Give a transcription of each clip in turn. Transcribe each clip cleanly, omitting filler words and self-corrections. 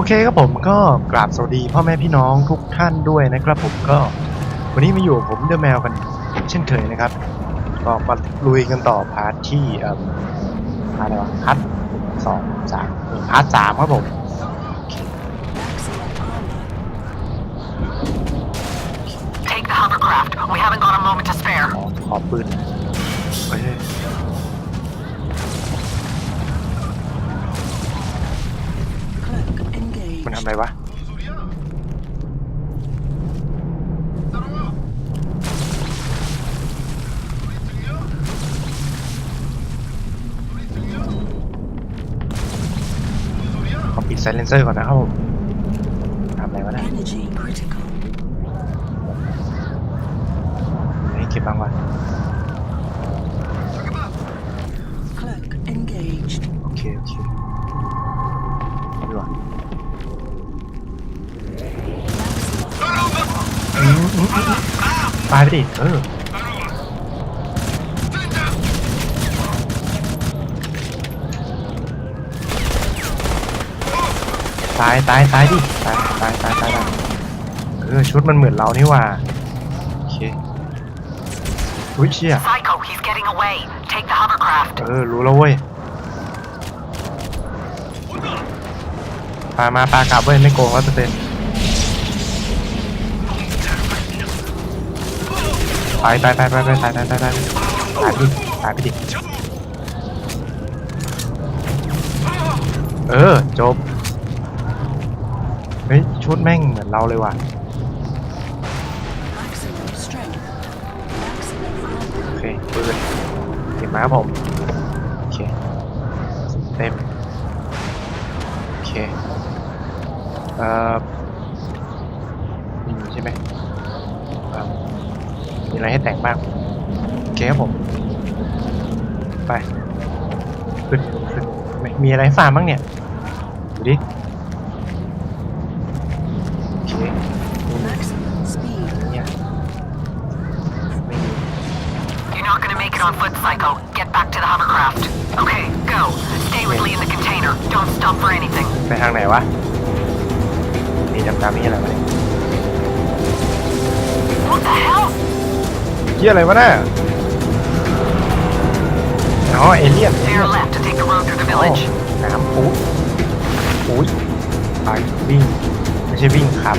เคครับผมก็กราบสวัสดีพ่อแม่พี่น้องทุกท่านด้วยนะครับผมก็วันนี้มาอยู่ผมเดอะแมวกันเช่นเคยนะครับก็มาลุยกันต่อพาร์ทที่อะไรวะพาร์ท2 3พาร์ท3ครับผมขอปืนมันทำอะไรวะขอปิดไซเลนเซอร์ก่อนนะครับผมทำอะไรวะเนี่ยให้เก็บบ้างวะโอเคดีกว่าตายไปดิตายดิตายชุดมันเหมือนเรานี่ว่าโอเคอุ้ยเชี่ยรู้แล้วเว้ยปากลับเว้ยไม่โกง100%ตายไปดิจบเฮ้ยชุดแม่งเหมือนเราเลยว่ะโอเคปืนเก็บมาครับผมโอเคเต็มโอเคใช่ไหมมีอะไรให้แต่งบ้างโอเคครับผมไปขึ้นมีอะไรให้ฟาร์มบ้างเนี่ยดูดิโอเคเนี่ยไม่มี You're not gonna make it on foot, Psycho. Get back to the hovercraft. Okay, go. Stay with Lee in the container. Don't stop for anything. ไปทางไหนวะนี่ดำๆนี่อะไรวะเนี่ย What the hell? เหี้ยอะไรวะน่ะอ๋อเอเลี่ยน Veer left to take the road through the village. น้ำปุ๊บอุ้ยไปวิ่งไม่ใช่วิ่งขับ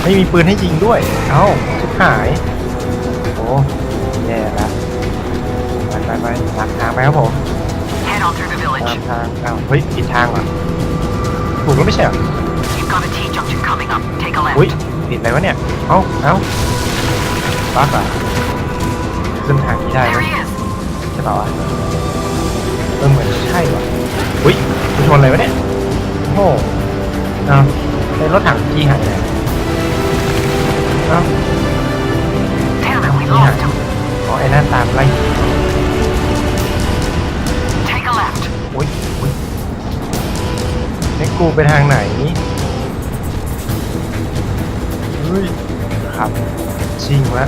ไม่มีปืนให้ยิงด้วยเอ้าชิบหายโอ้แย่ละไปตามทางไปครับผม Head on through the ตาม village. ทางอ้าวเฮ้ยผิดทางเหรอถูกแล้วไม่ใช่เหรอ You've got a T-junction coming up. Take a อุ้ย left. ผิดอะไรวะเนี่ยเอ้าบั๊กอ่ะขึ้นทางนี้ได้ไหม There he is. ใช่เปล่าวะเหมือนใช่ว่ะอุ้ยคุณชนอะไรวะเนี่ยโอ้เอาเป็นรถถังที่หายไปเอ้า Damn it, we ที่หาย lost him. อ๋อไอ้นั่นตามไล่ Take a left. อุ้ยให้กูไปทางไหนเฮ้ยครับชิงละ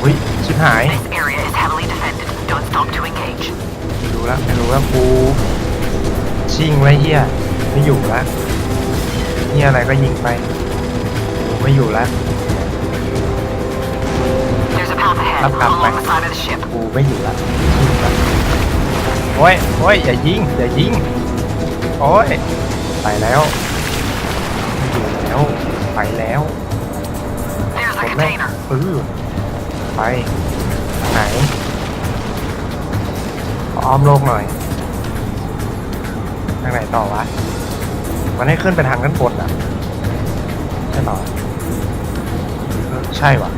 อุ้ยชิบหาย This area is heavily defended. Don't stop to engage. ไม่รู้แล้วกูชิงไรเฮียไม่อยู่ละเฮียอะไรก็ยิงไปกูไม่อยู่ละ There's a path ahead along the side of the ship. กูไม่อยู่ละชิงละโอ้ยอย่ายิงโอ้ยไปแล้วไม่อยู่แล้วไปแล้ว There's ผ the มแม่ง container. ไปทางไหนขออ้อมโลกหน่อยทางไหนต่อวะมันให้ขึ้นไปทางด้านบนอ่ะใช่ต่อใช่ว่ะ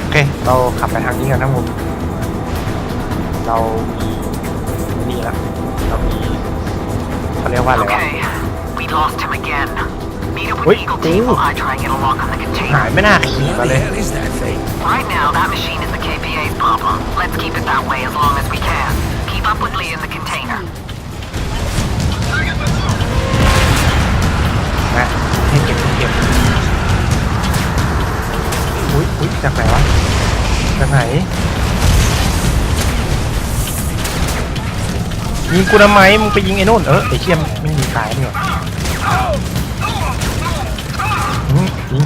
โอเคเราขับไปทางนี้กันนะผมเรามีนี่ละเรามีเขาเรียกว่าอะไรวะ Okay, we lost him again. Meet up with Eagle Team while I try and get a lock on the หาย container. ไม่น่าขี่มาเลย Right now, that machine is the KPA's problem. Let's keep it that way as long as we can. Keep up with Lee in the container. นะให้เก็บอุ้ยจากไหนวะจากไหน ยิงกูทำไมมึงไปยิงไอ้นู่นไอ้เชี่ยไม่มีตายนี่หรอยิง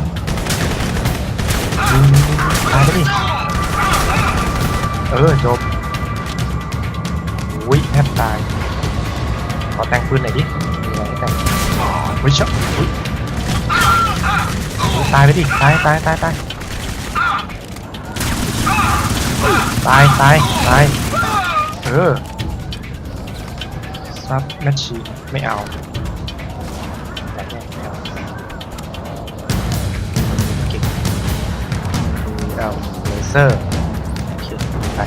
ตายไปดิจบอุ้ยแทบตายขอแต่งปืนหน่อยดิมีอะไรแต่งอุ้ยช็อตอุ้ยตายไปดิตายซับแมชชีนไม่เอาแต่แน่ไม่เอาเก่งเอาเลเซอร์โอเคไป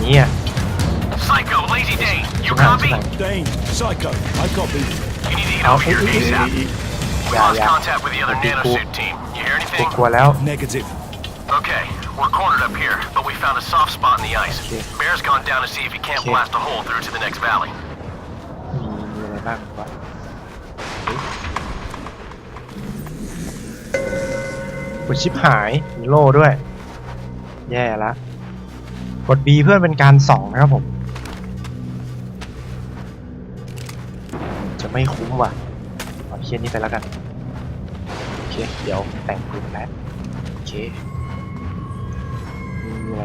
นี่อ่ะ Psycho, Lazy Day, you ชุด copy? ไหน Dane, Psycho, I copy. You need to get เอา over here ASAP. We อย่า lost contact with the other กู nanosuit team. You hear กู anything? กลัวแล้ว Negative. Okay, we're cornered up here, but we found a soft spot in the ice. Okay. Bear's gone down to see if he can't Okay. blast a hole through to the next valley. มีอะไรบ้างวะกูชิปหายมีโล่ด้วย แย่ละกด B เพื่อเป็นการส่องนะครับผม จะไม่คุ้มว่ะเอาเคียนนี้ไปแล้วกันโอเคเดี๋ยวแต่งปืนแล้วโอเคมีอะไร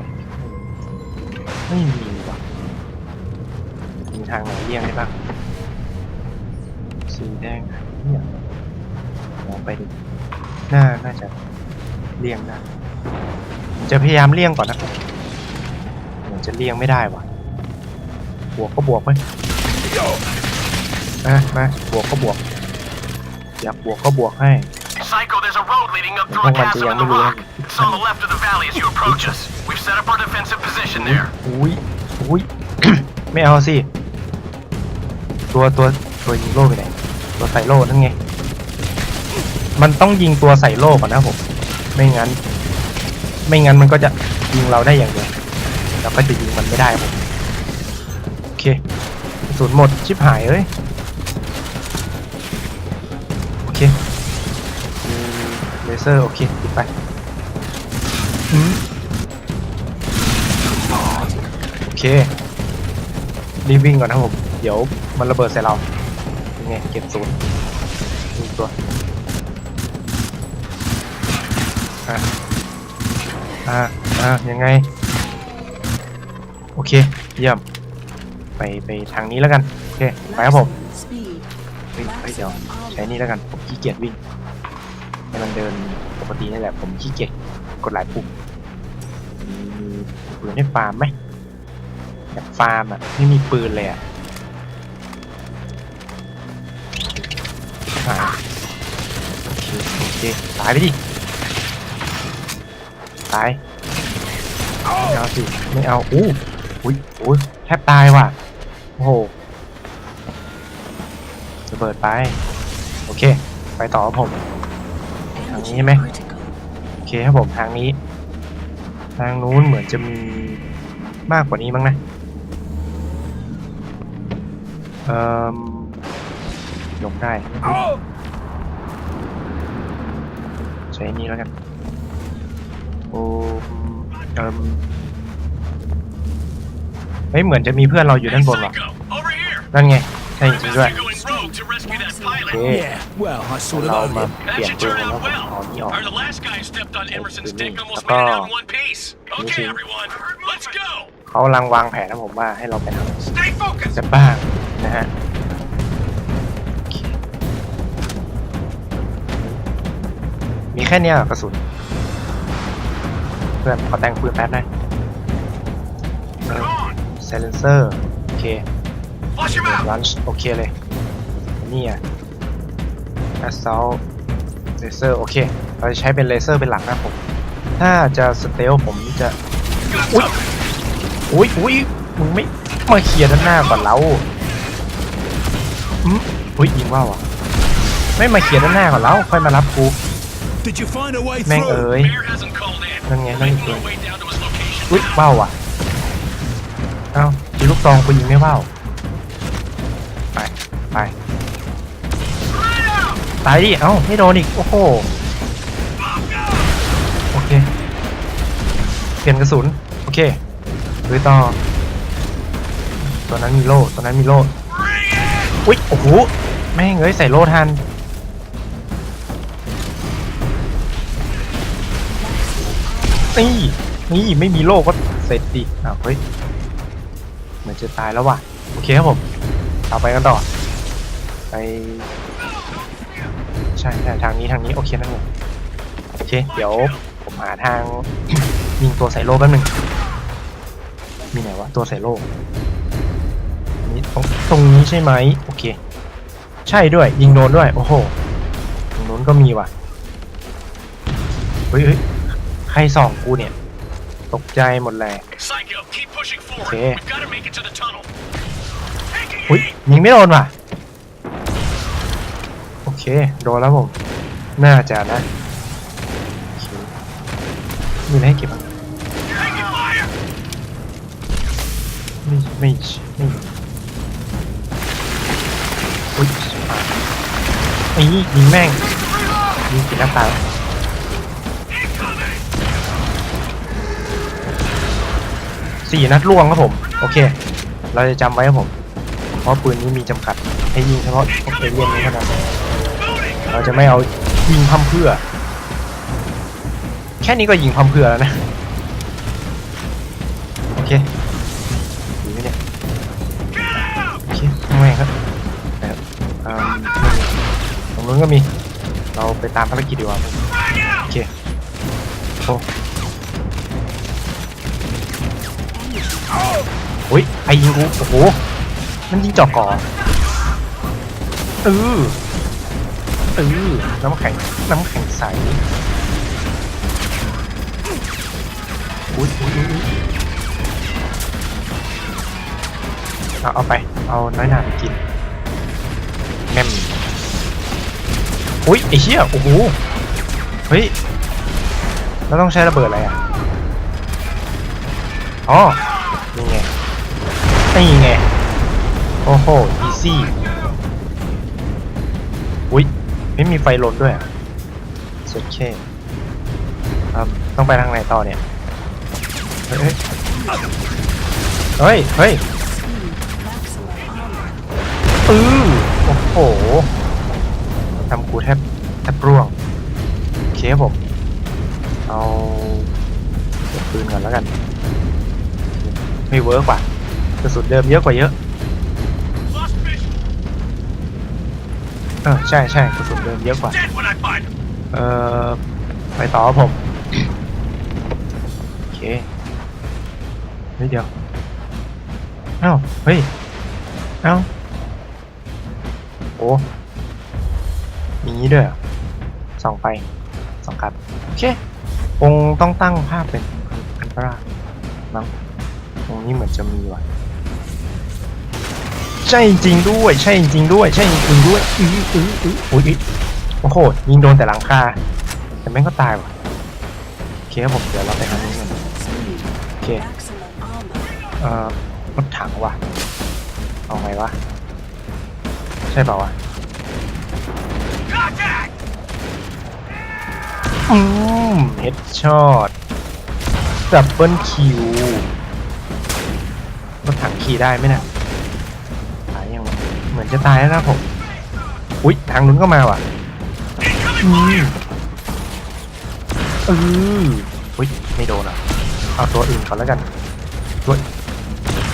ไม่มีว่ะมีทางไหนเลี่ยงได้บ้างสีแดงเนี่ยมองไปดูน่าจะเลี่ยงได้จะพยายามเลี่ยงก่อนนะเหมือนจะเลี่ยงไม่ได้ว่ะบวกก็บวกไปมาบวกก็บวกอยากบวกก็บวกให้ Psycho, there's a road leading up through a chasm in the rock. It's on the left of the valley as you approach us. We've set up our defensive position there. อุ้ย ไม่เอาสิตัวยิงโล่ไปไหนตัวใส่โล่นั่นไงมันต้องยิงตัวใส่โล่ก่อนนะผมไม่งั้นมันก็จะยิงเราได้อย่างเดียวเราก็จะยิงมันไม่ได้ผมโอเคกระสุนหมดชิบหายเอ้ยโอเคเลเซอร์โอเคปิดไปโอเครีบวิ่งก่อนนะผมเดี๋ยวมันระเบิดใส่เรายังไงเก็บศูนย์ตัวยังไงโอเคเยี่ยมไปทางนี้แล้วกันโอเคไปครับผมเดี๋ยวใช้นี่แล้วกันผมขี้เกียจวิ่งให้มันเดินปกตินี่แหละผมขี้เกียจกดหลายปุ่มมีปืนให้ฟาร์มไหมอยากฟาร์มไม่มีปืนเลยโอเคตายไปดิตายไม่เอาสิไม่เอาอุ้ยแทบตายว่ะโอ้โหระเบิดไปโอเคไปต่อครับผมทางนี้ใช่ไหมโอเคครับผมทางนี้ทางนู้นเหมือนจะมีมากกว่านี้มั้งนะยกได้ใช้นี้แล้วกันเหมือนจะมีเพื่อนเราอยู่ด้านบนว่ะนั่นไงใช่จริงด้วยโอเค Yeah, well, I sort of เรา owe มา him. เปลี่ยนปืนแล้วเอานี่ออก The last guy stepped on Emerson's dick, almost Taka. made it out in one piece. Okay, everyone, let's go. เขากำลังวางแผนนะผมว่าให้เราไปท Stay focused. ำจะบ้างนะฮะโอเคมีแค่เนี้ยกระสุนเพื่อนขอแต่งปืนแป๊บนะไซเลนเซอร์โอเค Flush him out. ลันช์โอเคเลยนี่แอสซัลเลเซอร์โอเคเราจะใช้เป็นเลเซอร์เป็นหลักนะผมถ้าจะสเตลผมจะอุ้ยมึงไม่มาเคลียร์ด้านหน้าก่อนเรายิงว่าวไม่มาเคลียร์ด้านหน้าก่อนเราค่อยมารับกู Did you find a way แม่ง through? Bear hasn't called in. นั่นไงนั่น Making คือ our way down to his location. ว่าวเอ้ายิงลูกซองกูยิงไม่ว่าวไปตายดิเอ้าไม่โดนอีกโอ้โหโอเคเปลี่ยนกระสุนโอเคลุยต่อ ตัวนั้นมีโล่ตัวนั้นมีโล่อุ๊ยโอ้โหแม่งเอ้ยใส่โล่ทันนี่ไม่มีโล่ก็เสร็จดิอ้าวเฮ้ยเหมือนจะตายแล้วว่ะโอเคครับผมเอาไปกันต่อไปใช่ทางนี้โอเคนั่นเองโอเคเดี๋ยวผมหาทาง ยิงตัวใส่โล่แป๊บนึงมีไหนวะตัวใส่โล่นี่ตรงนี้ใช่ไหมโอเคใช่ด้วยยิงโดนด้วยโอ้โหตรงโน้นก็มีว่ะเฮ้ยใครส่องกูเนี่ยตกใจหมดเลย Psycho, keep pushing forward. Okay. We've got to make it to the tunnel. Taking อุ้ย aim. ยิงไม่โดนว่ะโอเคโดนแล้วผมน่าจะนะโอเคมีอะไรให้เก็บบ้าง Taking fire. ไม่อุ้ยไอ้นี่ยิงแม่งยิงกี่นัดตาย 4 นัดล่วงครับผมโอเคเราจะจำไว้ครับผมเพราะปืนนี้มีจำกัดให้ยิงเฉพาะพวกเอเลี่ยนนี้เท่านั้นเราจะไม่เอายิงพั่มเพื่อแค่นี้ก็ยิงพั่มเพื่อแล้วนะโอเคดีไหมเนี่ยโอเคทำไมครับตรงนู้นก็มีเราไปตามภารกิจดีกว่าโอเคโอ้อุ้ยไอยิงกูโอ้โหมันยิงจ่อก่อน้ำแข็งใสอุ้ยเอาไปเอาน้อยหนาไปกินแม่มอุ้ยไอเชี่ยโอ้โหเฮ้ยเราต้องใช้ระเบิดอะไรอ่ะอ๋อนี่ไงโอ้โหอีซี่อุ้ยไม่มีไฟลนด้วยอ่ะสุดแค่ต้องไปทางไหนต่อเนี่ยเฮ้ยโอ้โหทำกูแทบร่วงโอเคครับผมเอาเก็บปืนก่อนแล้วกันไม่เวิร์กว่ะกระสุนเดิมเยอะกว่าเยอะ Lost vision. ใช่กระสุนเดิมเยอะกว่า Dead when I find him. ไปต่อครับผมโอเคเดี๋ยวเอ้าเฮ้ยโอ้มีนี้ด้วยส่องไปส่องกลับโอเคคงต้องตั้งภาพเป็นอันตรายมั้งตรงนี้เหมือนจะมีว่ะใช่จริงด้วยอุ้ยโอ้โหยิงโดนแต่หลังคาแต่แม่งก็ตายว่ะโอเคครับผมเดี๋ยวเราไปทางนี้กันโอเครถถังว่ะเอาไงวะใช่เปล่าวะ Contact. เฮดช็อตดับเบิลคิวรถถังขี่ได้ไหมเนี่ยตายยังเหมือนจะตายแล้วนะผมอุ๊ยทางนู้นก็มาว่ะอุ๊ยไม่โดนอ่ะเอาตัวอื่นก่อนแล้วกันตัว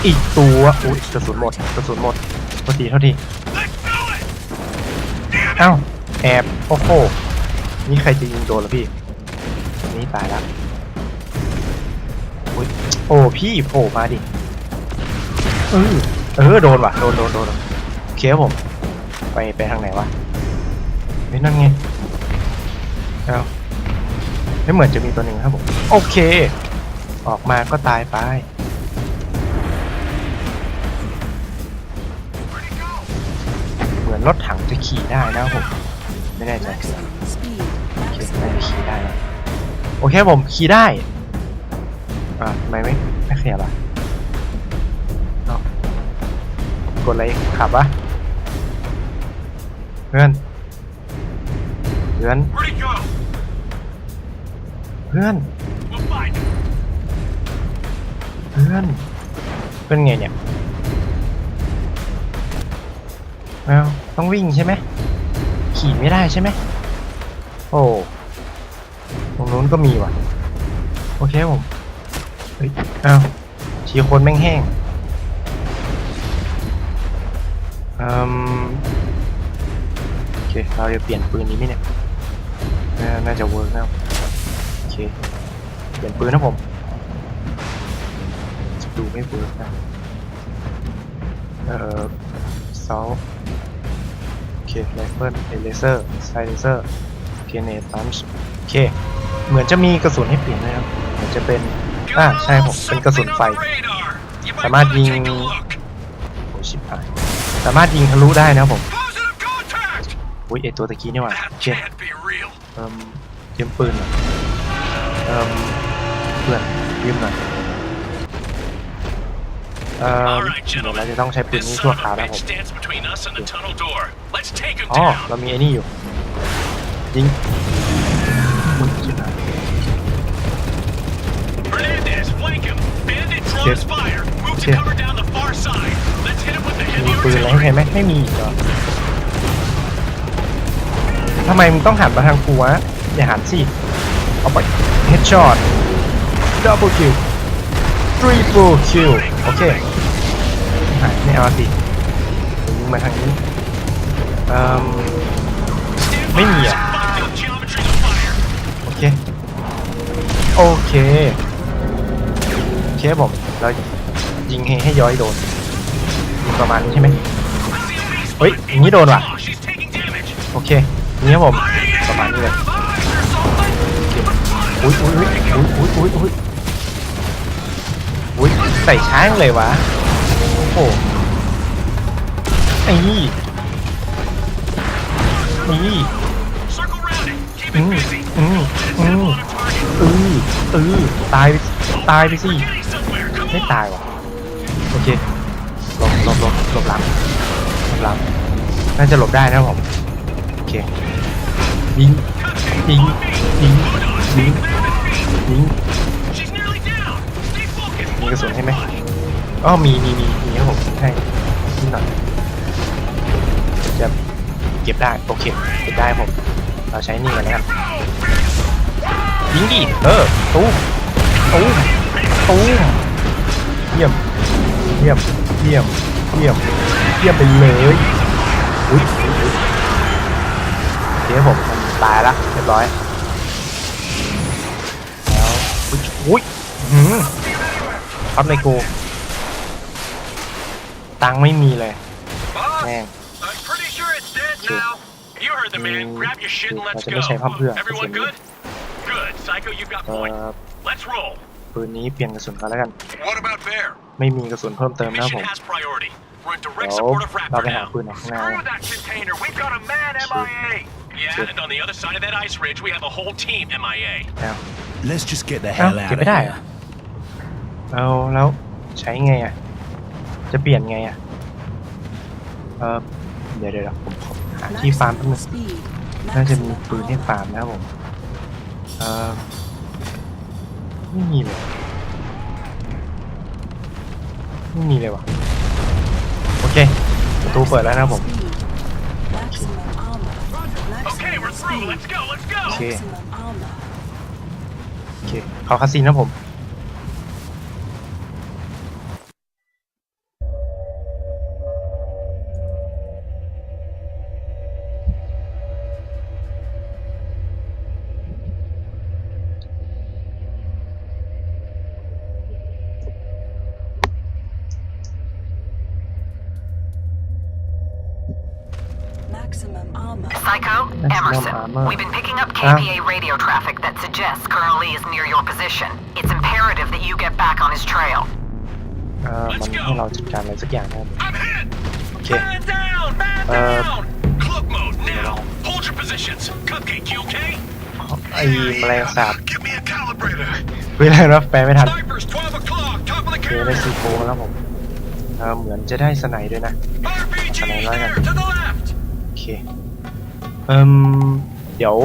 อีกตัวอุ๊ยกระสุนหมดโทษที Let's do it. เอ้าแอบโอ้โหนี่ใครจะยิงโดนล่ะพี่นี่ตายละอุ๊ยโอ้พี่โผล่มาดิโดนว่ะโดนโอเคครับผมไปทางไหนวะไม่นั่นไงไม่เหมือนจะมีตัวหนึ่งครับผมโอเคออกมาก็ตายไปเหมือนรถถังจะขี่ได้นะครับผมไม่แน่ใจโอเคน่าจะขี่ได้นะโอเคผมขี่ได้ทำไมไม่ขยับอ่ะกดอะไรขับวะเพื่อน Where'd he go? We'll find him. เป็นไงเนี่ย อ้าวต้องวิ่งใช่ไหมขี่ไม่ได้ใช่ไหมโอ้ตรงนู้นก็มีว่ะโอเคผมเฮ้ยอ้าวชีคนแม่งแห้งโอเคเราจะเปลี่ยนปืนนี้ไหมเนี่ยน่าจะเวิร์กนะโอเคเปลี่ยนปืนนะผมดูไม่เวิร์กนะเซาโอเคไรเฟิลเลเซอร์ไซเลเซอร์โอเคเนตตันโอเคเหมือนจะมีกระสุนให้เปลี่ยนนะครับเหมือนจะเป็นใช่ผมเป็นกระสุนไฟสามารถยิงโอ้ชิบหายสามารถยิงทะลุได้นะครับผมอุ้ยไอตัวตะกี้นี่หว่าเช่เตรียมปืนหน่อยเพื่อนยืมหน่อยเดี๋ยวเราจะต้องใช้ปืนนี้ชั่วคราวนะผมอ๋อเรามีไอ้นี่อยู่ยิงมึงชิบหายมีปืนอะไรให้ใครไหมไม่มีเหรอทำไมมึงต้องหันมาทางกูวะอย่าหันสิเอาไป headshot double kill triple kill โอเคไม่เอาสิยิงมาทางนี้ไม่มีอ่ะโอเคโอเคผมเรายิงให้ย้อยโดนประมาณนี้ใช่ไหมเฮ้ยอย่างนี้โดนว่ะโอเคนี้ผมประมาณนี้เลยอุ้ยใส่ช้างเลยวะโอ้โหนี่ตายไปสิไม่ตายว่ะโอเคหลบหลังน่าจะหลบได้นะผมโอเคยิงมีกระสุนให้ไหมอ๋อมีครับผมให้นิดหน่อยจะเก็บได้โอเคเก็บได้ผมเราใช้นี่กันแล้วกันยิงดิตู้เยี่ยมไปเลยอุ้ยเดี๋ยวผมมันตายละเรียบร้อยแล้วอุ้ยครับในกูตังไม่มีเลยแม่งเราจะไม่ใช้พั่มเพื่อนปืนนี้เปลี่ยนกระสุนกันแล้วกันไม่มีกระสุนเพิ่มเติมนะผมเราไปหาปืนข้างหน้าAnd on the other side of that ice ridge, we have a whole team MIA. Let's just get the hell out เก็บ of ไม่ได้ here. เอาแล้วใช้ไงอ่ะจะเปลี่ยนไงอ่ะเดี๋ยวผมหาที่ฟาร์มแป๊บนึงน่าจะมีปืนให้ฟาร์มนะครับผมไม่มีเลยว่ะโอเคประตูเปิดแล้วนะผมโอเคเขาคาสินนะผมPsycho, Emerson, we've been picking up KPA radio traffic that suggests Colonel Lee is near your position. It's imperative that you get back on his trail. มันให้เราจัดการอะไรสักอย่างนะครับโอเคไอ้แมลงสาบเวลาเราแปลไม่ทันเจอได้ซีโฟแล้วผมเหมือนจะได้สไนด์ด้วยนะสไนด์ร้อยกันโอเคเดี๋ยว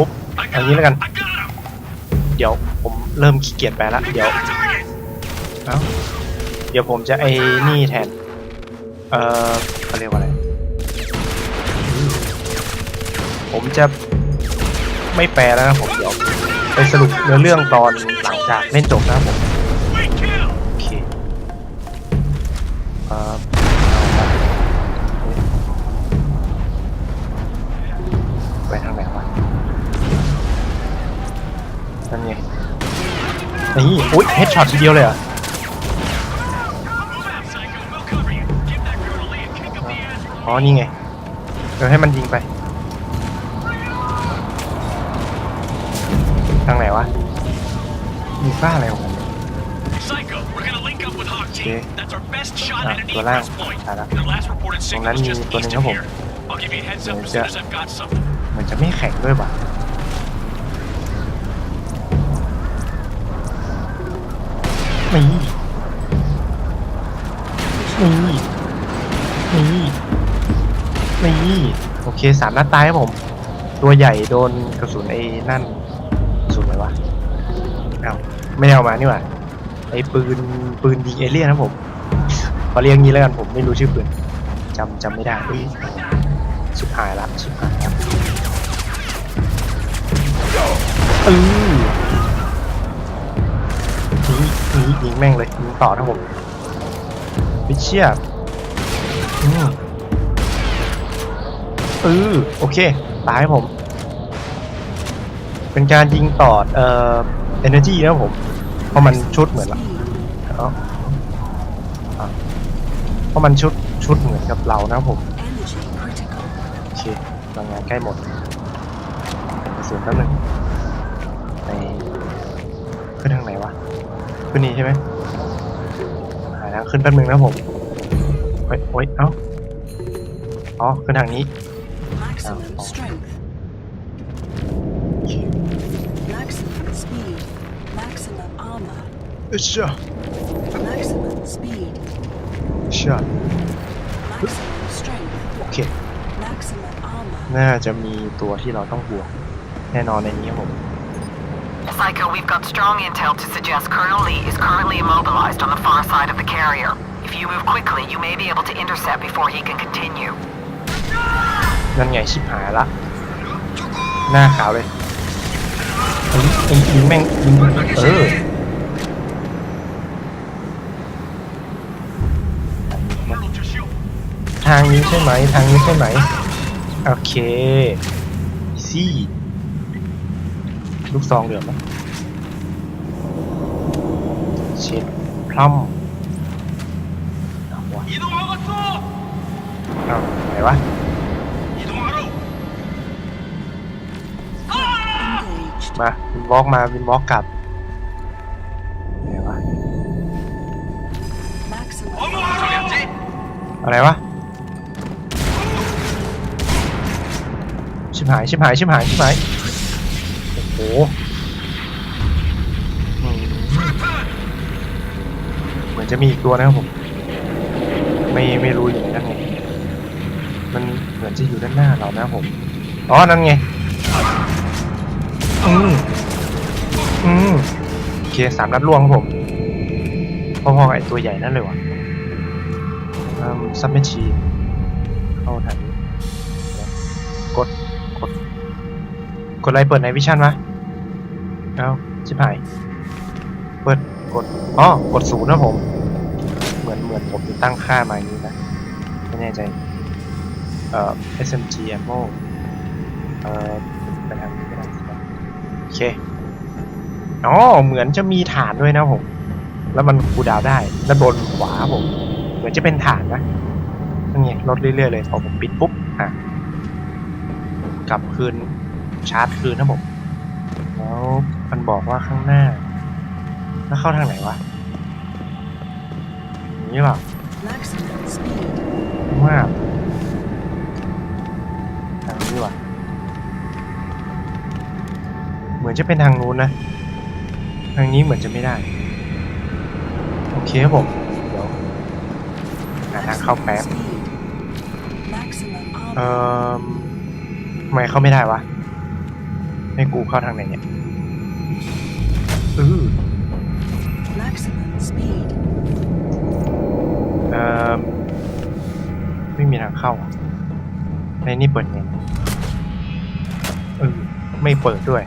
เอางี้แล้วกันเดี๋ยวผมเริ่มขี้เกียจไปละเดี๋ยวผมจะไอ้นี่แทนเขาเรียกว่าอะไร ผมจะไม่แปลแล้วนะผมเดี๋ยวไปสรุปเนื้อเรื่องตอนหลังจากเล่นจบนะครับผม Wait, kill! โอเคไปทางไหนวะนั่นไงนี่อุ๊ยเฮดช็อตทีเดียวเลยเหรอ Move out, Psycho. We'll cover you. Give that girl a lead. Kick up the ass. อ๋อนี่ไงเดี๋ยวให้มันยิงไปทางไหนวะมีบ้าอะไรของมัน Psycho, we're gonna link up with Hawk Team. Okay. That's our best shot at an Tuần lang. egress point. Tara. Their last reported signal was just tuần east này of không? here. I'll give you a heads up as Dạ. soon as I've got something. เหมือนจะไม่แข็งด้วยว่ะนี่นี่โอเค3 นัดตายครับผมตัวใหญ่โดนกระสุนไอ้นั่นกระสุนอะไรวะอ้าวไม่ได้เอามานี่หว่าไอ้ปืนยิงเอเลี่ยนนะผมขอเรียกงี้แล้วกันผมไม่รู้ชื่อปืนจำไม่ได้เฮ้ยสุดหายละยิงแม่งเลยยิงต่อนะผมไปเชี่ยโอเคตายผม เป็นการยิงต่อenergy นะผมเพราะมันชุดเหมือนละเพราะมันชุดเหมือนกับเรานะผมโอเคพลังงานใกล้หมดกระสุนแป๊บนึงในขึ้นทางไหนวะขึ้นนี่ใช่ไหมหาทางขึ้นแป๊บนึงนะผมโอ๊ยเอ้าอ๋อขึ้นทางนี้Maximum strength. Maximum speed. Maximum armor. เชื่อ Maximum speed. เชื่อ Maximum strength. โอเค Maximum armor. น่าจะมีตัวที่เราต้องบวกแน่นอนในนี้ครับผม Psycho, we've got strong intel to suggest Colonel Lee is currently immobilized on the far side of the carrier. If you move quickly, you may be able to intercept before he can continue. นั่นไงชิบหายละหน้าขาวเลยยิงแม่งยิงทางนี้ใช่ไหมโอเคซี่ลูกซองเหลือไหมเช็ดพลัมเอาไหนวะ Engaged. มาวินวอล์กกลับไหนวะ Maximum. อะไรวะชิบหายโอ้โหเหมือนจะมีอีกตัวนะครับผมไม่รู้อยู่ไหนนั่นไงมันเหมือนจะอยู่ด้านหน้าเรานะผมอ๋อนั่นไงโอเค3 นัดล่วงครับผมพอๆกับไอ้ตัวใหญ่นั่นเลยวะซับเมชีเข้าทางนี้กดอะไรเปิดในวิชั่นวะเอาชิบหายกด0นะผมเหมือนผมจะตั้งค่ามาอย่างนี้นะไม่แน่ใจSMG ammo ไปทางนี้ก็ได้โอเคอ๋อเหมือนจะมีฐานด้วยนะผมแล้วมันคูลดาวน์ได้ด้านบนขวาผมเหมือนจะเป็นฐานนะนั่นไงลดเรื่อยๆเลยพอผมปิดปุ๊บกลับคืนชาร์จคืนนะผมแล้วมันบอกว่าข้างหน้าแล้วเข้าทางไหนวะนี่หรอ Maximum speed. มากทางนี้วะเหมือนจะเป็นทางนู้นนะทางนี้เหมือนจะไม่ได้โอเคครับผมเดี๋ยวหาทางเข้าแป๊บ Maximum armor. ทำไมเข้าไม่ได้วะให้กูเข้าทางไหนเนี่ยMaximum speed. ไม่มีทางเข้าในนี่เปิดไง ไม่เปิดด้วย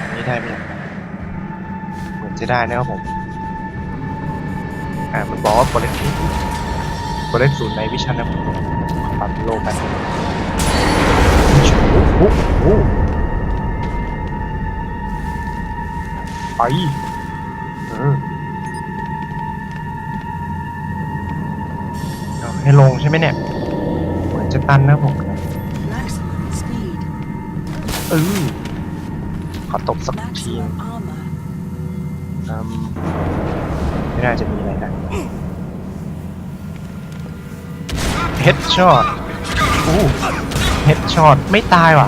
อันนี้ได้ไหมเนี่ยเหมือนจะได้นะครับผมมันบอกว่าโปรเล็กศูนย์ในวิชั่นนะผมปรับโลกันโอ้โหไปเอาให้ลงใช่ไหมเนี่ยเหมือนจะตันนะผม Maximum speed. ขอตบสักที Maximum armor. ไม่น่าจะมีอะไรนะเฮดช็อตเฮดช็อตไม่ตายว่ะ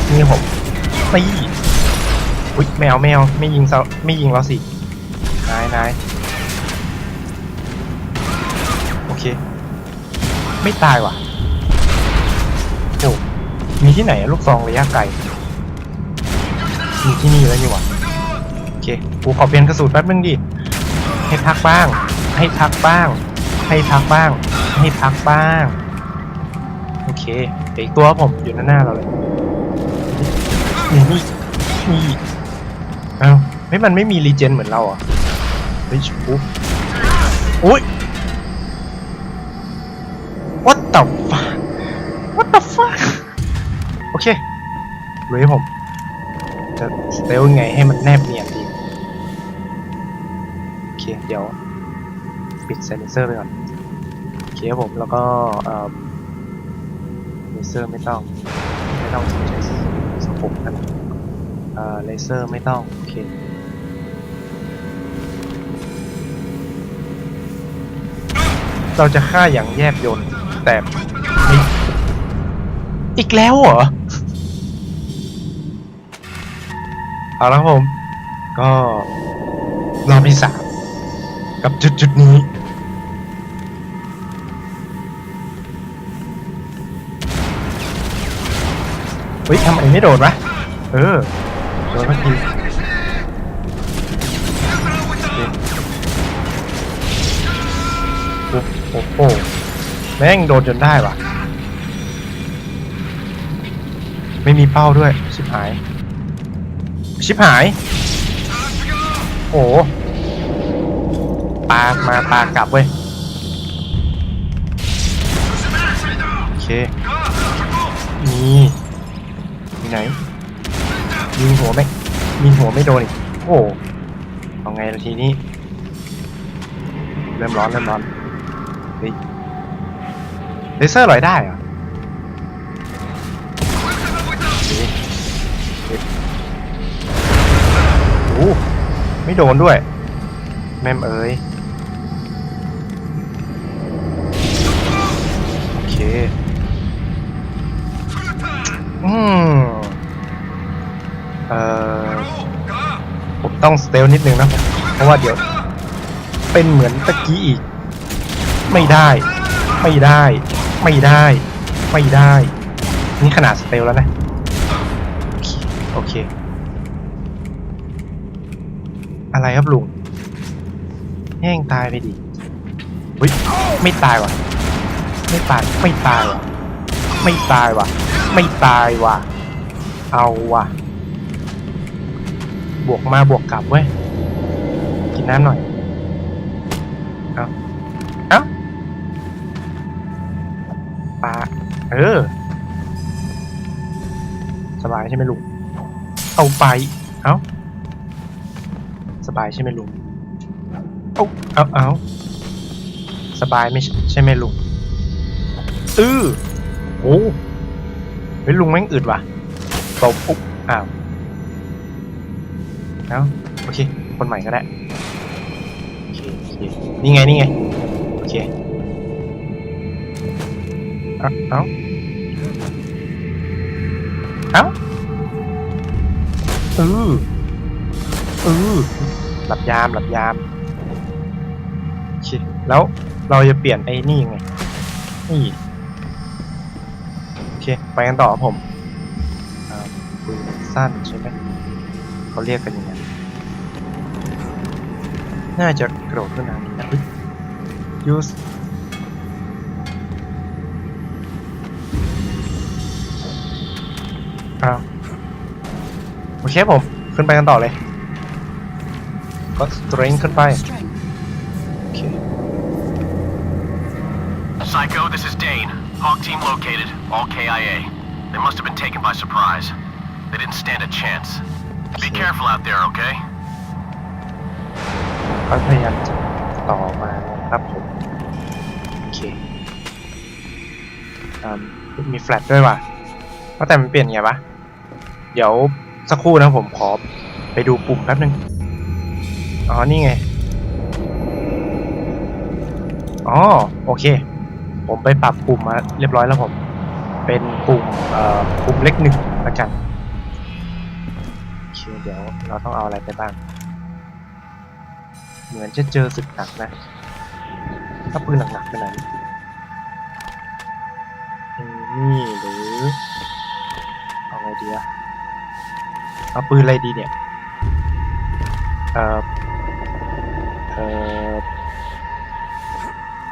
นี่ผมตีอุ๊ยไม่เอาไม่ยิงเราสินายโอเคไม่ตายว่ะโอ้มีที่ไหนอะลูกซองระยะไกลมีที่นี่แล้วนี่ว่ะโอเคกูขอเปลี่ยนกระสุนแป๊บนึงดิให้พักบ้างโอเคอีกตัวผมอยู่หน้าเราเลยนี่เอ้าไม่มันไม่มีรีเจนเหมือนเราอ่ะเฮ้ยปุ๊บอุ้ย What the fuck โอเคลุยผมจะสเตลไงให้มันแนบเนียนดีโอเคเดี๋ยวปิดไซเลนเซอร์ไปก่อนโอเคผมแล้วก็เลเซอร์ไม่ต้องสนใจสกปกันเลเซอร์ไม่ต้องโอเคเราจะฆ่าอย่างแยบยลแต่ไม่อีกแล้วเหรอเอาละครับผมก็รอบที่3กับจุดนี้เฮ้ยทำไมไม่โดดวะโดนเมื่อกี้โอ้โหแม่งโดนจนได้ว่ะไม่มีเป้าด้วยชิบหายโอ้ปากลับเว้ยโอเคมีไหนยิงหัวไม่โดนอีกโอ้เอาไงละทีนี้เริ่มร้อนเฮ้ยเลเซอร์ลอยได้เหรอโอ้ไม่โดนด้วยแม่มเอ๋ยโอเคผมต้องสเตลนิดนึงนะเพราะว่าเดี๋ยวเป็นเหมือนตะกี้อีกไม่ได้นี่ขนาดสเตลแล้วนะโอเคอะไรครับลุงแห้งตายไปดิเฮ้ยไม่ตายว่ะเอาว่ะบวกมาบวกกลับเว้ยกินน้ำหน่อยเอาปลาสบายใช่ไหมลุงเอาไปสบายใช่ไหมลุงเอาสบายไม่ใช่ไหมลุงโอ้เฮ้ยลุงแม่งอึดว่ะตบปุ๊บโอเคคนใหม่ก็ได้โอเคนี่ไงโอเคหลับยามโอเคแล้วเราจะเปลี่ยนไอ้นี่ไงนี่โอเคไปกันต่อผมปืนสั้นใช่ไหมเขาเรียกกันอย่างนั้นน่าจะกระโดดขึ้นทางนี้นะuse อ้าวโอเคผมขึ้นไปกันต่อเลยก็สเตรนขึ้นไป Strength. โอเค Psycho, this is Dane. Hawk team located. All KIA. They must have been taken by surprise. They didn't stand a chance. Be careful out there, okay? ก็พยายามจะต่อมาครับผมโอเคมีแฟลชด้วยว่ะว่าแต่มันเปลี่ยนไงวะเดี๋ยวสักครู่นะผมขอไปดูปุ่มแป๊บนึงอ๋อนี่ไงอ๋อโอเคผมไปปรับปุ่มมาเรียบร้อยแล้วผมเป็นปุ่มเลขหนึ่งละกันโอเคเดี๋ยวเราต้องเอาอะไรไปบ้างเหมือนจะเจอศึกหนักนะถ้าปืนหนักๆขนาดนี้นี่หรือเอาไงดีอะเอาปืนอะไรดีเนี่ย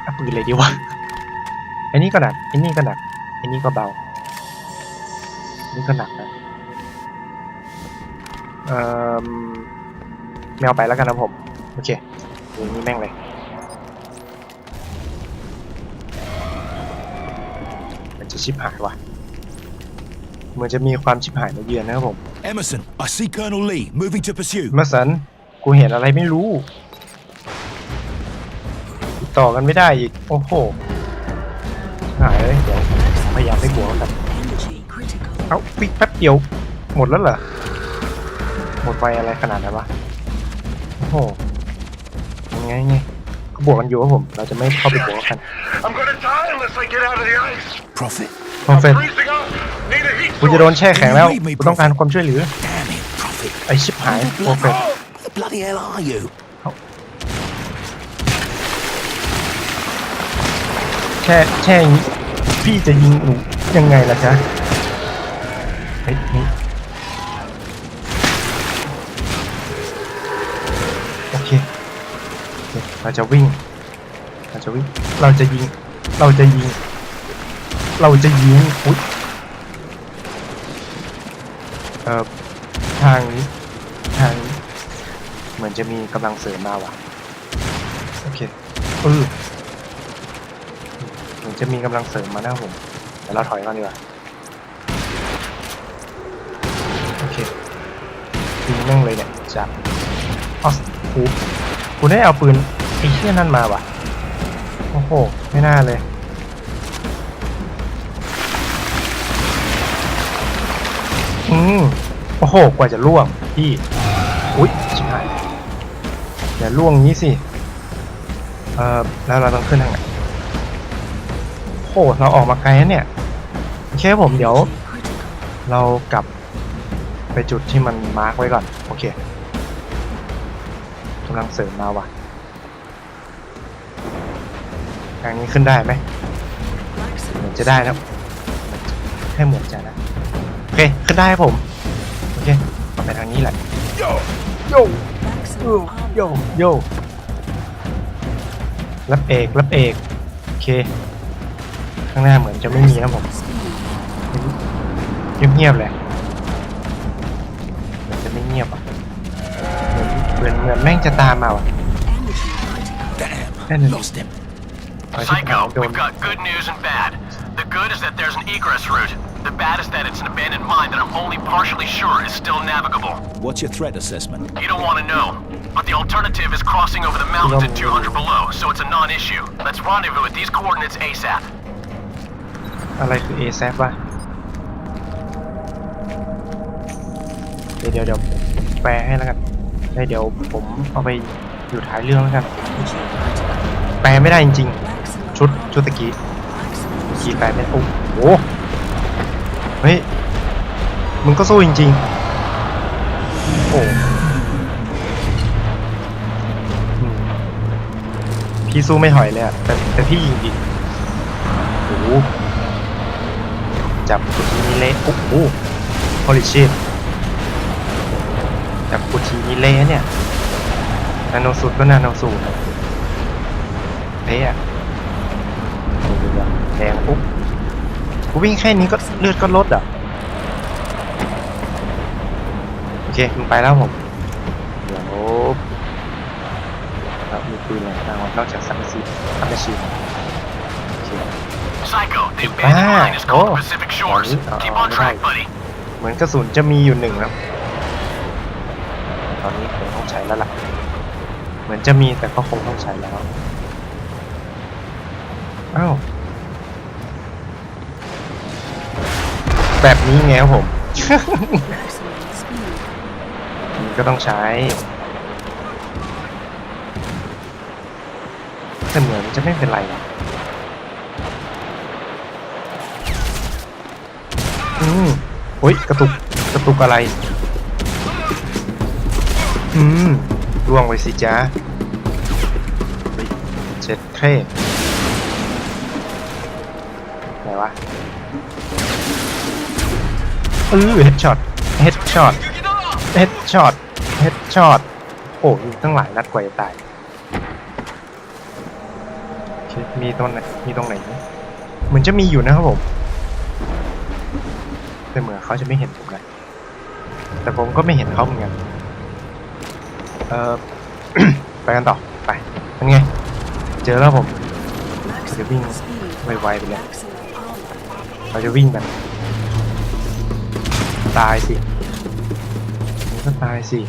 เอาปืนอะไรดีวะไอ้นี่ก็หนักไอ้นี่ก็หนักไอ้นี่ก็เบานี่ก็หนักนะไม่เอาไปแล้วกันนะผมโอเคดูนี่แม่งเลยมันจะชิบหายว่ะเหมือนจะมีความชิบหายมาเยือนนะครับผม Emerson, I see Colonel Lee moving to pursuit. มาสันกูเห็นอะไรไม่รู้ติดต่อกันไม่ได้อีกโอ้โหหายเลยเดี๋ยวพยายามไม่บวกกัน Energy critical. เอ้าปิกแป๊บเดียวหมดแล้วเหรอหมดไฟอะไรขนาดนั้นวะโอ้โหยังไงก็บวกกันอยู่ครับผมเราจะไม่เข้าไปบวกกัน I'm gonna die unless I get out of the ice. Prophet. คอนเฟน Freezing up. Need a heat กูจะโดนแช่แข็งแล้วกูต้องการความช่วยเหลือ Damn it, Prophet. ไอชิบหายโอเค Where the bloody hell are you? แช่อย่างนี้พี่จะยิงหนูยังไงล่ะจ๊ะเฮ้ยนี่โอเคเราจะวิ่งเราจะยิงอุ๊ยทางนี้เหมือนจะมีกำลังเสริมมาว่ะโอเคเหมือนจะมีกำลังเสริมมานะครับผมเดี๋ยวเราถอยก่อนดีกว่าโอเคยิงแม่งเลยเนี่ยจากอ๋อกูได้เอาปืนไอ้เหี้ยนั่นมาว่ะโอ้โหไม่น่าเลยโอ้โหกว่าจะล่วงพี่อุ๊ยชิบหายอย่าล่วงงี้สิแล้วเราต้องขึ้นทางไหนโอ้เราออกมาไกลแล้วเนี่ยโอเคผมเดี๋ยว Critical. เรากลับไปจุดที่มันมาร์กไว้ก่อนโอเคกำลังเสริมมาว่ะทางนี้ขึ้นได้ไหมเหมือนจะได้นะให้เหมือนจะนะโอเคขึ้นได้ครับผมโอเคไปทางนี้แหละโย Maximum armor. โยรับเอกโอเคข้างหน้าเหมือนจะไม่มีนะผม Speed. เงียบเลยเหมือนจะไม่เงียบอ่ะเหมือนแม่งจะตามมาว่ะ Energy critical. Damn. Lost him. Psycho, we've got good news and bad. The good is that there's an egress route. The bad is that it's an abandoned mine that I'm only partially sure is still navigable. What's your threat assessment? You don't want to know. But the alternative is crossing over the mountains at 200 below, so it's a non-issue. Let's rendezvous at these coordinates ASAP. อะไรคือ ASAP วะเดี๋ยวแปลให้แล้วกันเดี๋ยวผมเอาไปอยู่ท้ายเรื่องแล้วกัน Energy critical. แปลไม่ได้จริง Maximum. ๆชุดตะกี้ Maximum. แปลไม่ได้โอ้โหเฮ้ยมึงก็สู้จริงๆโอ้พี่สู้ไม่ถอยเลยอะแต่พี่ยิงดีโอ้โหจับกูทีนี้เละโอ้โหฮอลิชิตจับกูทีนี้เละเนี่ยนาโนสูตรก็นาโนสูตรเละอะแดงปุ๊บกูวิ่งแค่นี้ก็เลือดก็ลดอ่ะ เคมันไปแล้วผมเดี๋ยวครับมีปืนอะไรบ้างวะนอกจากซัมซีโอเค Psycho, the abandoned Ah, mine is called oh. Pacific Shores. Oh, Keep on track, right. buddy. เหมือนกระสุนจะมีอยู่1ครับตอนนี้คงต้องใช้แล้วล่ะเหมือนจะมีแต่ก็คงต้องใช้แล้วอ้าวแบบนี้ไงครับผม Maximum speed. มันก็ต้องใช้แต่เหมือนจะไม่เป็นไรหรอกโอ้ยกระตุกอะไรล่วงไปสิจ้าเฮ้ยเจ็ดเท่ไหนวะเฮดช็อตโอ้ยิงตั้งหลายนัดกว่าจะตายโอเคมีตรงไหนไหมเหมือนจะมีอยู่นะครับผมแต่เหมือนเขาจะไม่เห็นผมนะแต่ผมก็ไม่เห็นเขาเหมือนกันไปกันต่อไปเป็นไงเจอแล้วผมเราจะวิ่ง Maximum speed. ไวๆไปเลย Maximum armor. เราจะวิ่งกันตายสิมันก็ตายสิ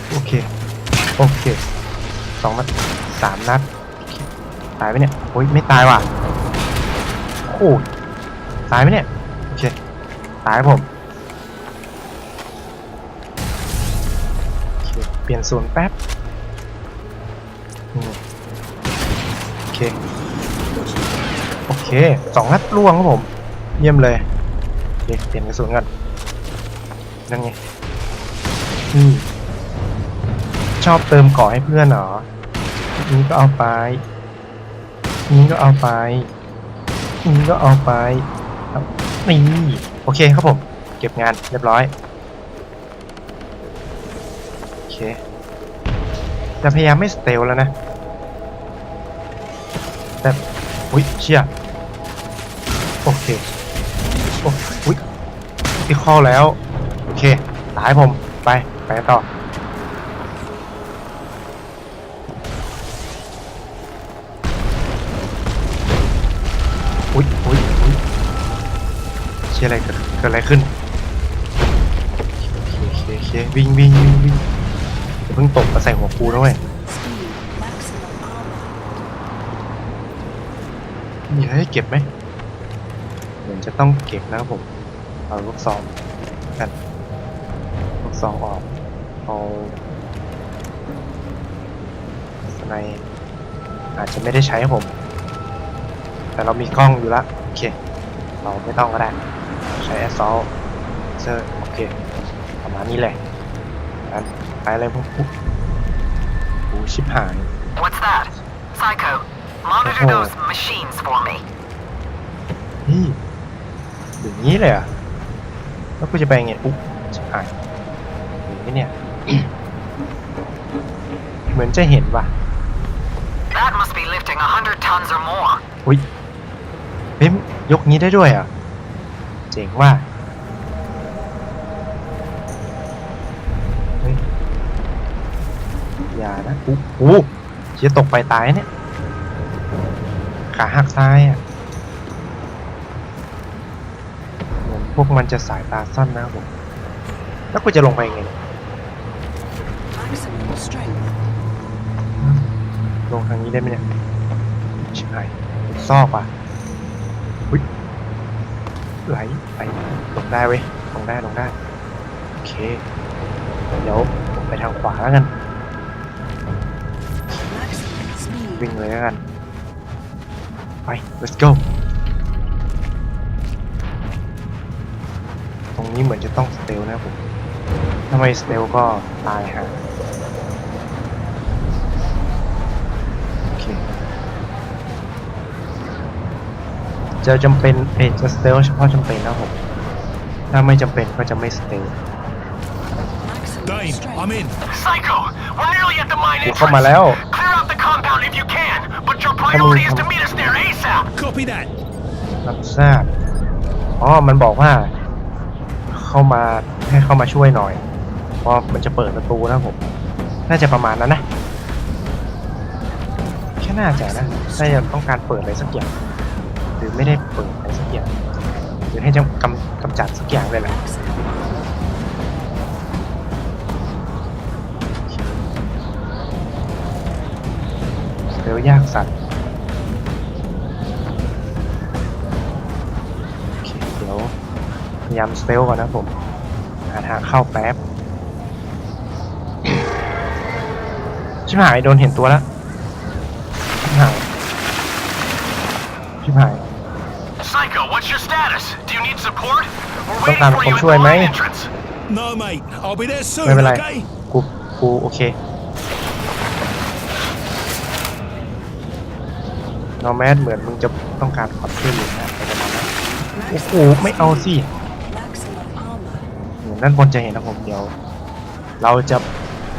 โอเค2 นัด3 นัดตายไหมเนี่ยโอ้ยไม่ตายว่ะโอ้ยตายไหมเนี่ยโอเคตายผมโอเคเปลี่ยนโซนแป๊บโอเค2 นัดล่วงครับผมเยี่ยมเลยโอเคเปลี่ยนกระสุนกันนั่นไงชอบเติมเกาะให้เพื่อนเหรอนี่ก็เอาไปนี่ก็เอาไปนี่ก็เอาไปนี่โอเคครับผมเก็บงานเรียบร้อยโอเคจะพยายามไม่สเตลแล้วนะแต่อุ้ยเชี่ยโอเคอุ้ยที่ข้อแล้วโอเคตายผมไปต่ออุ้ยเชี่ยอะไรเกิดอะไรขึ้นโอเควิ่งอย่าเพิ่งตกมาใส่หัวกูนะเว้ย Speed. Maximum armor. มีอะไรให้เก็บไหมเหมือนจะต้องเก็บนะครับผมเอาลูกซองกันลูกซองออกเอาสไนป์อาจจะไม่ได้ใช้ครับผมแต่เรามีกล้องอยู่ละโอเคเราไม่ต้องก็ได้ใช้แอสซอลเซอร์โอเคประมาณนี้แหละงั้นไปอะไรพวกกูชิบหาย What's that? Psycho, monitor Oh. those machines for me. นี่อย่างนี้เลยอ่ะแล้วกูจะไปไงอุ๊บชิบหายเห็นไหมเนี่ย เหมือนจะเห็นว่ะ That must be lifting 100 tons or more. อุ้ยเฮ้ยยกนี้ได้ด้วยอ่ะเจ๋งว่ะเฮ้ยอย่านะอู้เชี่ยตกไปตายเนี่ยขาหักซ้ายอ่ะเหมือนพวกมันจะสายตาสั้นนะครับผมแล้วกูจะลงไปไงเนี่ย Maximum strength. ลงทางนี้ได้ไหมเนี่ยชิบหายซอกว่ะอุ๊ยไหลลงได้เว้ยลงได้โอเคเดี๋ยวผมไปทางขวาแล้วกัน Maximum speed. วิ่งเลยแล้วกันไป let's go ตรงนี้เหมือนจะต้องสเตลนะครับผมถ้าไม่สเตลก็ตายฮะโอเคจะจำเป็นจะสเตลเฉพาะจำเป็นนะครับผมถ้าไม่จำเป็นก็จะไม่สเตล Maximum Dane, strength. I'm in. Psycho, we're nearly at the mine กูเข้ามา entrance. แล้ว Clear out the compound if you can, but your priority is to meet us there ASAP. Copy that. รับทราบอ๋อมันบอกว่าเข้ามา ให้เข้ามาช่วยหน่อยเพราะมันจะเปิดประตูนะผมน่าจะประมาณนั้นนะแค่น่าจะนะน่าจะต้องการเปิดอะไรสักอย่างหรือไม่ได้เปิดอะไรสักอย่างหรือให้จะกำจัดสักอย่างเลยแหละ เดี๋ยวยากสัตว์โอเคเดี๋ยวพยายามสเตลก่อนนะผมหาทางเข้าแป๊บ ชิบหายโดนเห็นตัวแล้วชิบหาย Psycho, what's your status? Do you need support? We're ต้อง waiting การ for คน you at ช่วย the ไหม main entrance. No, mate. I'll be there ไม่ soon, เป็นไร okay? กูโอเค นอร์แมสเหมือนมึงจะต้องการความช่วยเหลือนะไปประมาณนั้นโอ้โหไม่เอาสิ Maximum armor. เหมือนด้านบนจะเห็นนะผมเดี๋ยว เราจะ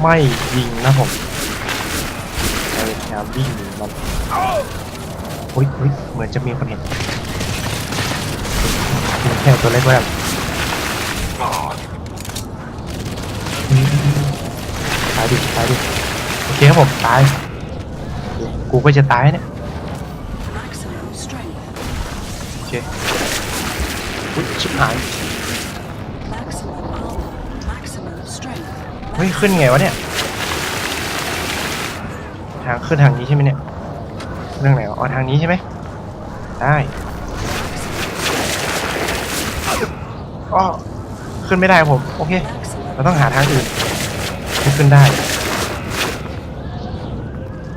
ไม่ยิงนะผมเราจะพยายามวิ่งหนีมันอุ้ยเหมือนจะมีคนเห็นแค่ตัวเล็กไว้ก่อนตายดิโอเคครับผมตายกูก็จะตายเนี่ย Maximum strength. โอเคอุ๊ยชิบหาย Maximum armor. Maximum strength. เฮ้ยขึ้นไงวะเนี่ยทางขึ้นทางนี้ใช่ไหมเนี่ยเรื่องไหนวะอ๋อทางนี้ใช่ไหมได้อ๋อขึ้นไม่ได้ครับผมโอเค Maximum. เราต้องหาทางอื่นที่ขึ้นได้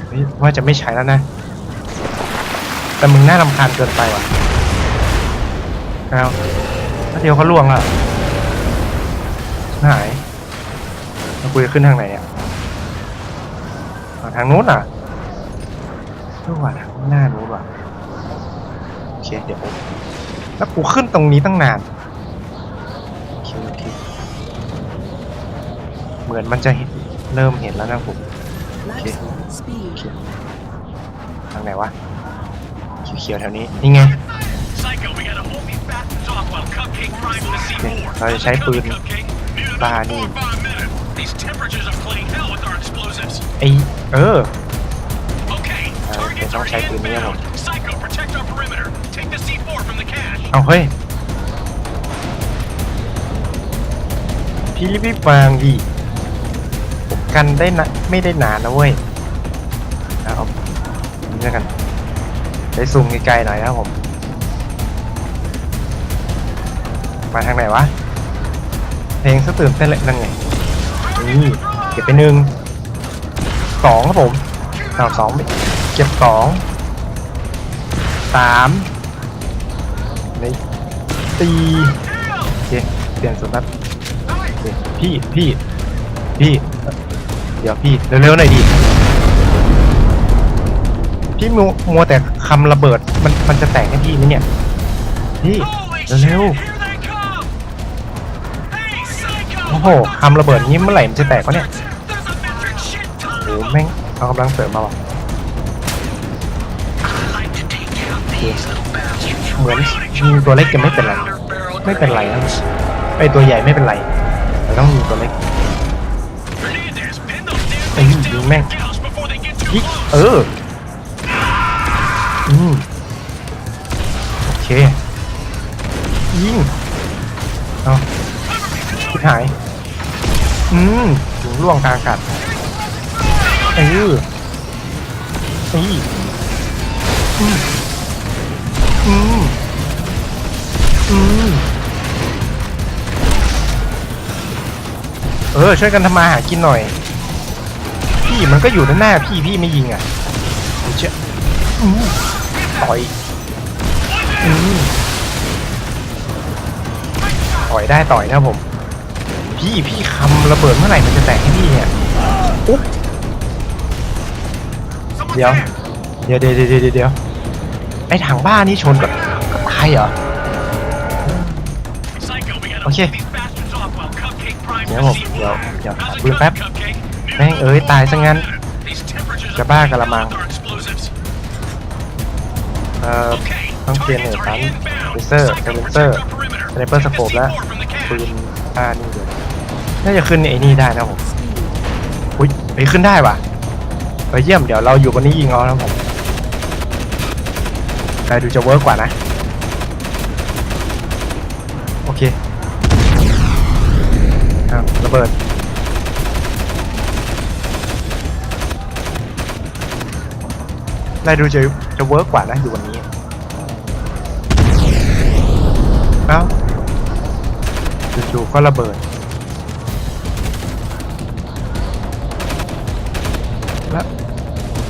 เฮ้ยว่าจะไม่ใช้แล้วนะแต่มึงน่ารำคาญเกินไปว่ะเอาถ้าเดียวเขาล่วงอ่ะหายแล้วกูจะขึ้นทางไหนอ่ะทางนู้นอ่ะรู้ว่าทางหน้านู้นว่ะโอเคเดี๋ยวแล้วกูขึ้นตรงนี้ตั้งนานโอเคเหมือนมันจะเริ่มเห็นแล้วนะผม Maximum speed. ทางไหนวะเขียวๆแถวนี้นี่ไง Psycho, we gotta hold these bastards off while Cupcake primes the C4. เราจะใช้ปืน Cupcake, mute บ้า about นี่ 4 or 5 minutes. These temperatures are playing hell with our explosives. ไอOkay, targets are check with me, inbound. Psycho, protect our perimeter. Take the C4 from the cache. เอาเฮ้ยพี่รีบวางดิผมกันได้นะไม่ได้นานนะเว้ยเอานี่แล้วกันไปซูมไกลๆหน่อยนะครับผมมาทางไหนวะเพลงสะตื่นเต้นเลยนั่นไงนี่เก็บไป1 2ครับผม2เก็บ2 3ใน4โอเคเปลี่ยนสุดนัดพี่เดี๋ยวพี่เร็วๆหน่อยดิพี่มัวแต่คำระเบิดมันจะแตกให้พี่ไหมเนี่ยพี่ Holy เร็ว shit, here they come! Hey, Psycho! โอ้โหคำระเบิดนี้เมื่อไหร่มันจะแตกวะเนี่ย There's a metric shit โอ้ ton โหแม่งเอากำลังเสริมมาว่ะ I'd like to take out these little bastards. เหมือนยิงตัวเล็กจะไม่เป็นไรนะไอตัวใหญ่ไม่เป็นไรแต่ต้องยิงตัวเล็ก Hernandez, pin those damn ไอ้ things ยิง down แม่ง with gauss before they get too ยิง close. โอเคยิงเอาชิบหายถึงล่วงกลางอากาศช่วยกันทำมาหากินหน่อยพี่มันก็อยู่ด้านหน้าพี่ไม่ยิงอ่ะเจ๊ต่อยได้ต่อยนะผมพี่คำระเบิดเมื่อไหร่มันจะแตกให้พี่เนี่ยอุ๊บเดี๋ยวไอ้ถังบ้านี่ชนก็ตายเหรอ Psycho, we gotta Okay. hold these bastards off while Cupcake primes เดี๋ the ยวผม C4. เดี๋ยวหา How's it ปืนแป๊บ going, Cupcake? Mute แม่ง about ตายซะงั้น These temperatures จะ are บ้า playing กะละ hell มัง with our explosives. ต้องเปลี่ยน Okay, ตัน targets are inbound. เลเซอร์ Psycho, เลเซอร์ protect our perimeter. สไนเปอร์สโคปแล้วปืนนี่เดี๋ยวน่าจะขึ้นไอ้นี่ได้นะผม Speed. อุ้ยไปขึ้นได้ว่ะเยี่ยมเดี๋ยวเราอยู่บนนี้ยิงเอาแล้วผมใครดูจะเวิร์กกว่านะโอเคระเบิดได้ดูจะเวิร์กกว่านะอยู่บนนี้เอ้าจู่ๆก็ระเบิด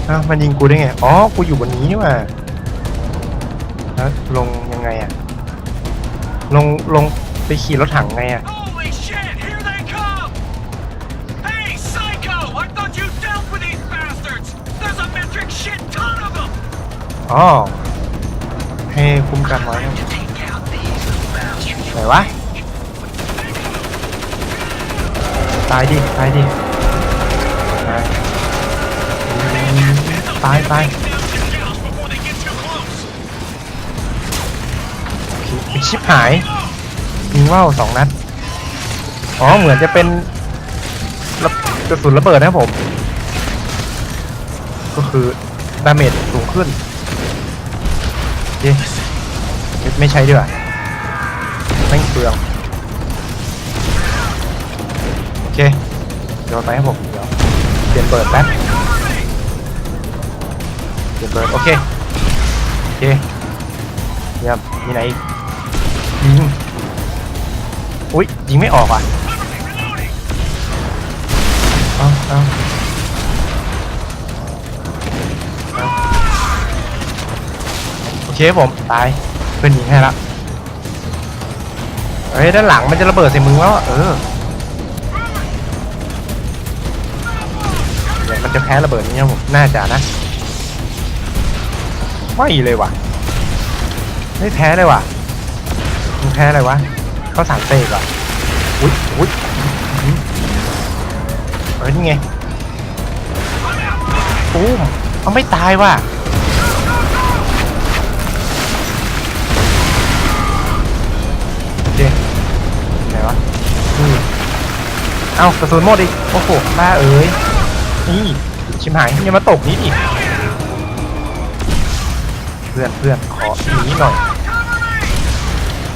แล้วมันยิงกูได้ไงอ๋อกูอยู่บนนี้นี่หว่าแล้วลงยังไงอะลงไปขี่รถถังไงอะ Holy shit! Here they come! Hey, Psycho! I thought you dealt with these bastards! There's a metric shit ton of them! อ๋อให้คุ้มกันไว้นะไหนวะตายดิตายไอ้ชิบหายยิงว่าว2 นัดอ๋อเหมือนจะเป็นกระสุนระเบิดนะผมก็คือดาเมจสูงขึ้นไม่ใช่ด้วยแม่งเปลืองโอเคเดี๋ยวไปให้ผมเดี๋ยวเปลี่ยนเปิดแป๊บเปลี่ยนเปิดโอเคเยี่ยมมีไหนอีกยิงอุ๊ยยิงไม่ออกอ่ะเอาโอเคผมตายเพื่อนยิงให้ละเฮ้ยด้านหลังมันจะระเบิดใส่มึงแล้วเดี๋ยวมันจะแพ้ระเบิดนี้นะผมน่าจะนะไม่เลยว่ะไม่แพ้เลยว่ะมึงแพ้อะไรวะเข้าสารเตะว่ะอุ๊ยนี่ไงตูมเอาไม่ตายว่ะโอเคไหนวะเอ้ากระสุนหมดอีกโอ้โหบ้าเอ้ยนี่ชิมหายอย่ามาตกนี้ดิเพื่อนขอหนีหน่อย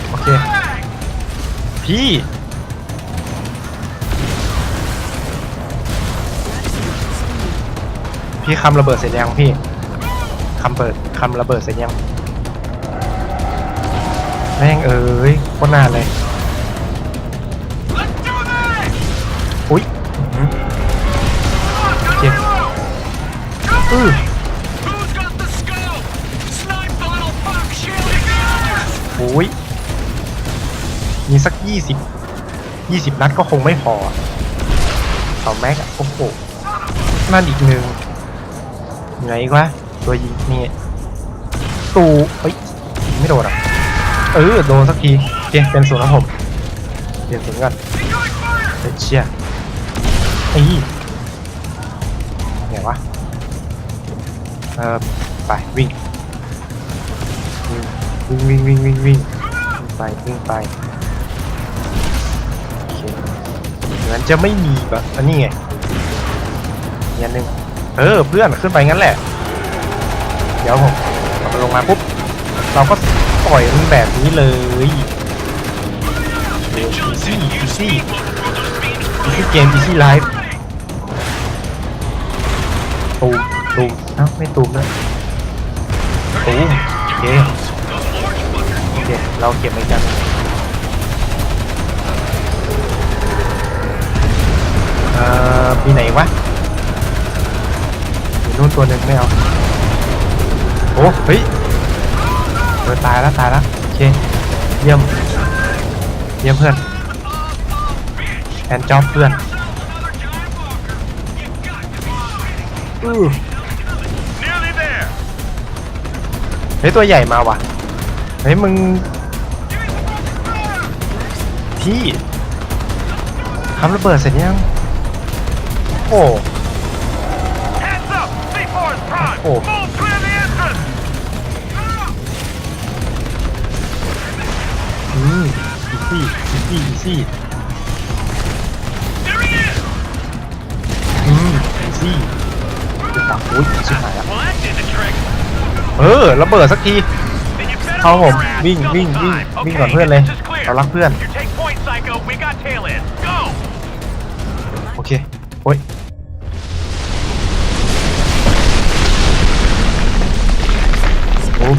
โอเคพี่คำระเบิดเสร็จยังพี่คำระเบิดเสร็จยังแม่งเอ้ยโคตรนานเลยอุ๊ยโอเคอุ๊ยมีสัก20 นัดก็คงไม่พอเอาแม็กโอ้โหนั่นอีกหนึ่งไหนอีกวะตัวยิงนี่เฮ้ยไม่โดนอ่ะโดนสักทีโอเคเป็นศูนย์นะผมเปลี่ยนศูนย์กันเชี่ยไงวะไปวิ่งไปโอเคงั้นจะไม่มีแบบอันนี้ไงอย่างนึงเพื่อนขึ้นไปงั้นแหละเดี๋ยวผมเราลงมาปุ๊บเราก็ปล่อยมันแบบนี้เลยอีซี่เกมอีซี่ไลฟ์ตูมไม่ตูมนะตูมโอเคเราเก็บไปกันมีไหนวะมีนู่นตัวหนึ่งไม่เอาโอ้เฮ้ยตายแล้วโอเคเยี่ยมเพื่อนแอนจ็อบเพื่อนเฮ้ยตัวใหญ่มาว่ะเฮ้ยมึงพี่ทำระเบิดเสร็จยังโอ้ ซี่อีซี่อีซี่อีซี่จะตักอุ้ยชิบหายแล้วระเบิดสักทีเข้าผมวิ่งก่อนเพื่อนเลยเรารักเพื่อนโอเคโอ้ยโอ้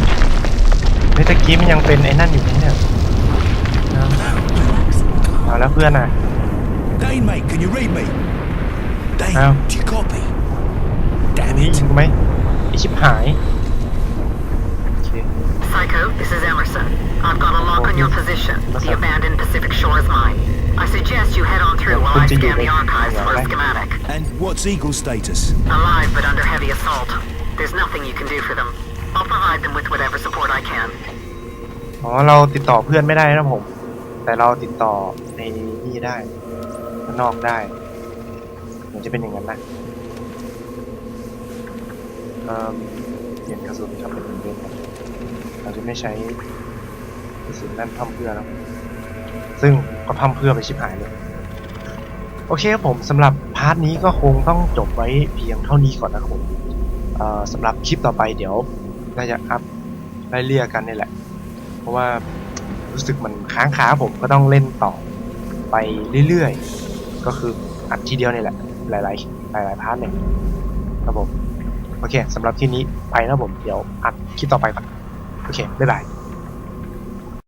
เฮ้ยตะกี้มันยังเป็นไอ้นั่นอยู่นี่เนี่ยเอาแล้วเพื่อนน่ะ Dane, mate, can you read me? Dane, Ow. do you copy? อัน Damn นี้ it. ยิงไหมไอชิบหายโอเค Psycho, this is Emerson. I've got a lock on your position. The abandoned Pacific Shores mine. I suggest you head on through while I scan the archives for a schematic. And what's Eagle's status? Alive but under heavy assault. There's nothing you can do for them. I'll provide them with whatever support I can. อ๋อเราติดต่อเพื่อนไม่ได้นะผม แต่เราติดต่อในนี่ได้ข้างนอกได้มันจะเป็นอย่างนั้นนะเปลี่ยนกระสุนครับเป็นเบนเราจะไม่ใช้กระสุนนั่นพั่มเพื่อแล้วซึ่งก็พั่มเพื่อไปชิบหายเลยโอเคครับผมสำหรับพาร์ทนี้ก็คงต้องจบไว้เพียงเท่านี้ก่อนนะครับผมสำหรับคลิปต่อไปเดี๋ยวน่าจะอัพไล่เลี่ยกันนี่แหละเพราะว่ารู้สึกมันค้างคาผมก็ต้องเล่นต่อไปเรื่อยๆก็คืออัดทีเดียวนี่แหละหลายพาร์ทเลยครับผมโอเคสำหรับที่นี้ไปนะผมเดี๋ยวอัดคลิปต่อไปก่อนโอเคบ๊ายบาย